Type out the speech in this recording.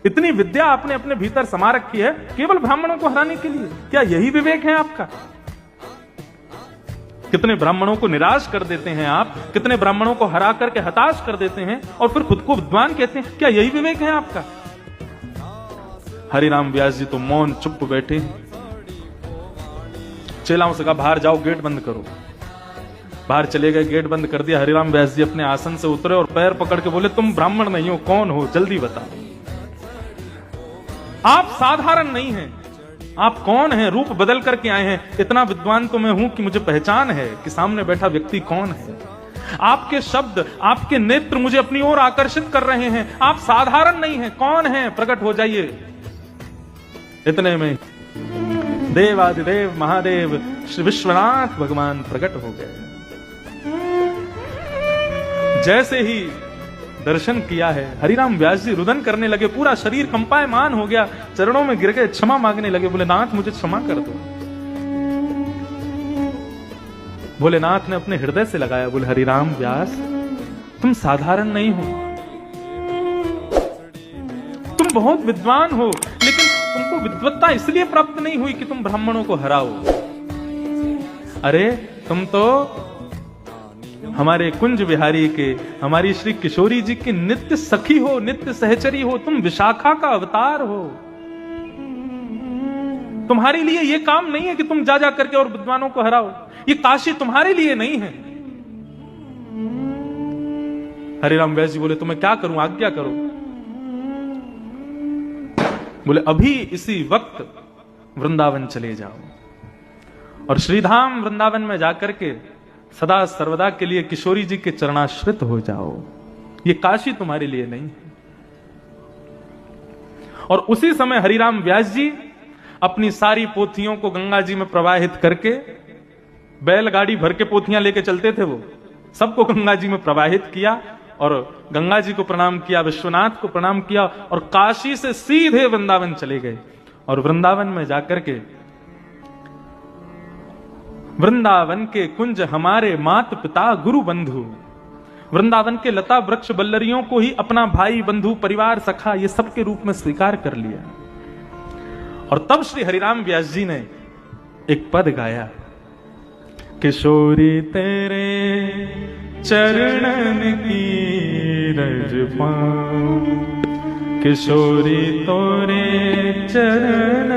इतनी विद्या आपने अपने भीतर समा रखी है केवल ब्राह्मणों को हराने के लिए। क्या यही विवेक है आपका? कितने ब्राह्मणों को निराश कर देते हैं आप, कितने ब्राह्मणों को हरा करके हताश कर देते हैं और फिर खुद को विद्वान कहते हैं। क्या यही विवेक है आपका? हरिराम व्यास जी तो मौन चुप बैठे, चेलाओं से कहा बाहर जाओ, गेट बंद करो। बाहर चले गए, गेट बंद कर दिया। हरिराम व्यास जी अपने आसन से उतरे और पैर पकड़ के बोले, तुम ब्राह्मण नहीं हो, कौन हो, जल्दी बताओ। आप साधारण नहीं हैं, आप कौन हैं? रूप बदल करके आए हैं। इतना विद्वान तो मैं हूं कि मुझे पहचान है कि सामने बैठा व्यक्ति कौन है। आपके शब्द, आपके नेत्र मुझे अपनी ओर आकर्षित कर रहे हैं। आप साधारण नहीं हैं, कौन हैं? प्रकट हो जाइए। इतने में देवादिदेव महादेव श्री विश्वनाथ भगवान प्रकट हो गए। जैसे ही दर्शन किया है, हरिराम व्यास जी रुदन करने लगे, पूरा शरीर कंपायमान हो गया, चरणों में गिर गए, क्षमा मांगने लगे। बोले नाथ मुझे क्षमा कर दो। भोलेनाथ ने अपने हृदय से लगाया, बोले हरिराम व्यास तुम साधारण नहीं हो, तुम बहुत विद्वान हो, लेकिन तुमको विद्वत्ता इसलिए प्राप्त नहीं हुई कि तुम ब्राह्मणों को हराओ। अरे तुम तो हमारे कुंज बिहारी के, हमारी श्री किशोरी जी की नित्य सखी हो, नित्य सहचरी हो, तुम विशाखा का अवतार हो। तुम्हारे लिए यह काम नहीं है कि तुम जा करके और विद्वानों को हराओ। ये काशी तुम्हारे लिए नहीं है। हरिराम व्यास जी बोले तो मैं क्या करूं, आज्ञा करो। बोले अभी इसी वक्त वृंदावन चले जाओ और श्रीधाम वृंदावन में जाकर के सदा सर्वदा के लिए किशोरी जी के चरणाश्रित हो जाओ। ये काशी तुम्हारे लिए नहीं है। और उसी समय हरिराम व्यास जी अपनी सारी पोथियों को गंगा जी में प्रवाहित करके, बैलगाड़ी भर के पोथियां लेके चलते थे, वो सबको गंगा जी में प्रवाहित किया और गंगा जी को प्रणाम किया, विश्वनाथ को प्रणाम किया और काशी से सीधे वृंदावन चले गए। और वृंदावन में जाकर के, वृंदावन के कुंज हमारे मात पिता गुरु बंधु, वृंदावन के लता वृक्ष बल्लरियों को ही अपना भाई बंधु परिवार सखा ये सब के रूप में स्वीकार कर लिया। और तब श्री हरिराम व्यास जी ने एक पद गाया, किशोरी तेरे चरणन की रज पाऊं, किशोरी तोरे चरण